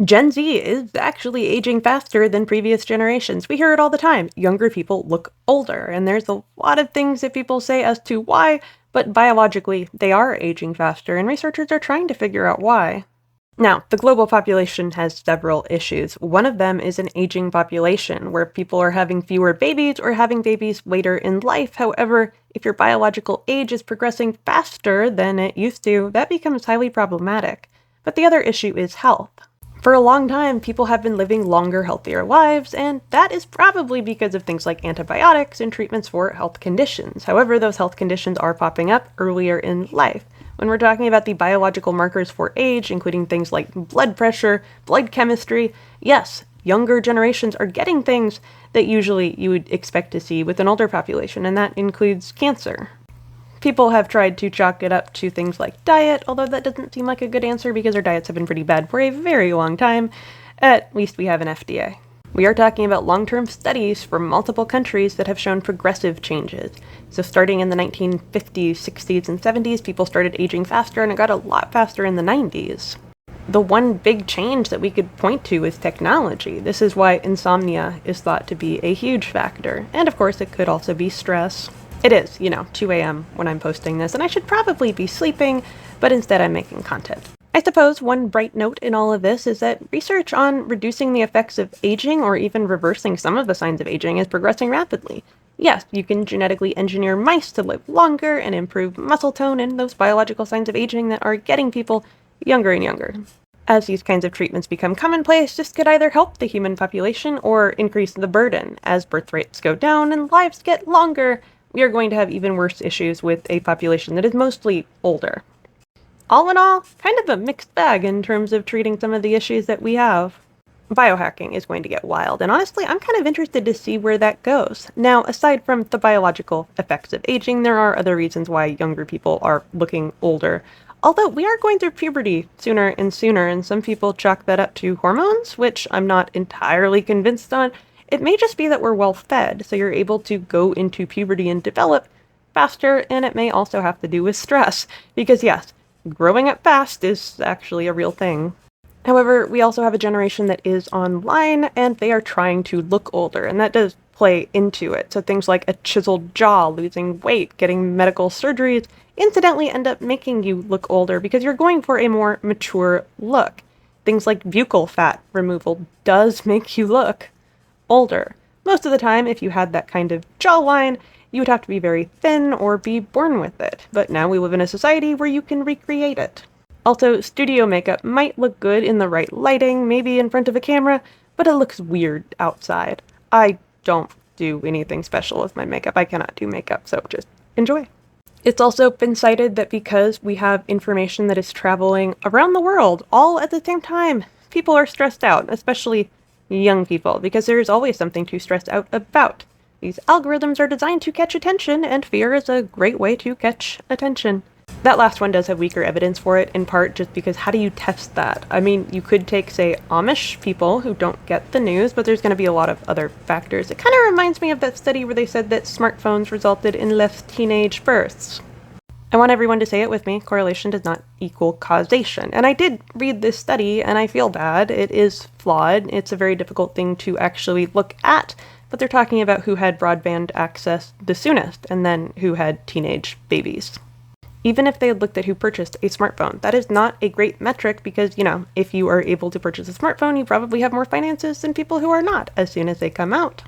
Gen Z is actually aging faster than previous generations. We hear it all the time. Younger people look older, and there's a lot of things that people say as to why, but biologically, they are aging faster, and researchers are trying to figure out why. Now, the global population has several issues. One of them is an aging population, where people are having fewer babies or having babies later in life. However, if your biological age is progressing faster than it used to, that becomes highly problematic. But the other issue is health. For a long time, people have been living longer, healthier lives, and that is probably because of things like antibiotics and treatments for health conditions. However, those health conditions are popping up earlier in life. When we're talking about the biological markers for age, including things like blood pressure, blood chemistry, yes, younger generations are getting things that usually you would expect to see with an older population, and that includes cancer. People have tried to chalk it up to things like diet, although that doesn't seem like a good answer because our diets have been pretty bad for a very long time. At least we have an FDA. We are talking about long-term studies from multiple countries that have shown progressive changes. So starting in the 1950s, 60s, and 70s, people started aging faster, and it got a lot faster in the 90s. The one big change that we could point to is technology. This is why insomnia is thought to be a huge factor. And of course, it could also be stress. It is, 2 a.m. when I'm posting this, and I should probably be sleeping, but instead I'm making content. I suppose one bright note in all of this is that research on reducing the effects of aging or even reversing some of the signs of aging is progressing rapidly. Yes, you can genetically engineer mice to live longer and improve muscle tone and those biological signs of aging that are getting people younger and younger. As these kinds of treatments become commonplace, this could either help the human population or increase the burden. As birth rates go down and lives get longer, we are going to have even worse issues with a population that is mostly older. All in all, kind of a mixed bag in terms of treating some of the issues that we have. Biohacking is going to get wild, and honestly, I'm kind of interested to see where that goes. Now, aside from the biological effects of aging, there are other reasons why younger people are looking older. Although we are going through puberty sooner and sooner, and some people chalk that up to hormones, which I'm not entirely convinced on. It may just be that we're well fed, so you're able to go into puberty and develop faster, and it may also have to do with stress, because yes, growing up fast is actually a real thing. However, we also have a generation that is online, and they are trying to look older, and that does play into it. So things like a chiseled jaw, losing weight, getting medical surgeries, incidentally end up making you look older because you're going for a more mature look. Things like buccal fat removal does make you look older. Most of the time, if you had that kind of jawline, you would have to be very thin or be born with it. But now we live in a society where you can recreate it. Also, studio makeup might look good in the right lighting, maybe in front of a camera, but it looks weird outside. I don't do anything special with my makeup. I cannot do makeup, so just enjoy. It's also been cited that because we have information that is traveling around the world all at the same time, people are stressed out, especially young people, because there is always something to stress out about. These algorithms are designed to catch attention, and fear is a great way to catch attention. That last one does have weaker evidence for it, in part just because how do you test that? I mean, you could take, say, Amish people who don't get the news, but there's going to be a lot of other factors. It kind of reminds me of that study where they said that smartphones resulted in less teenage births. I want everyone to say it with me. Correlation does not equal causation. And I did read this study, and I feel bad. It is flawed. It's a very difficult thing to actually look at. But they're talking about who had broadband access the soonest, and then who had teenage babies. Even if they had looked at who purchased a smartphone, that is not a great metric because, if you are able to purchase a smartphone, you probably have more finances than people who are not as soon as they come out.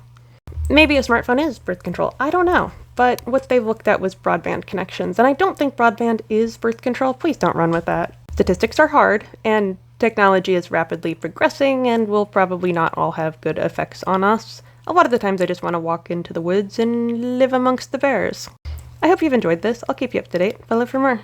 Maybe a smartphone is birth control. I don't know. But what they looked at was broadband connections, and I don't think broadband is birth control. Please don't run with that. Statistics are hard, and technology is rapidly progressing and will probably not all have good effects on us. A lot of the times I just want to walk into the woods and live amongst the bears. I hope you've enjoyed this. I'll keep you up to date. Follow for more.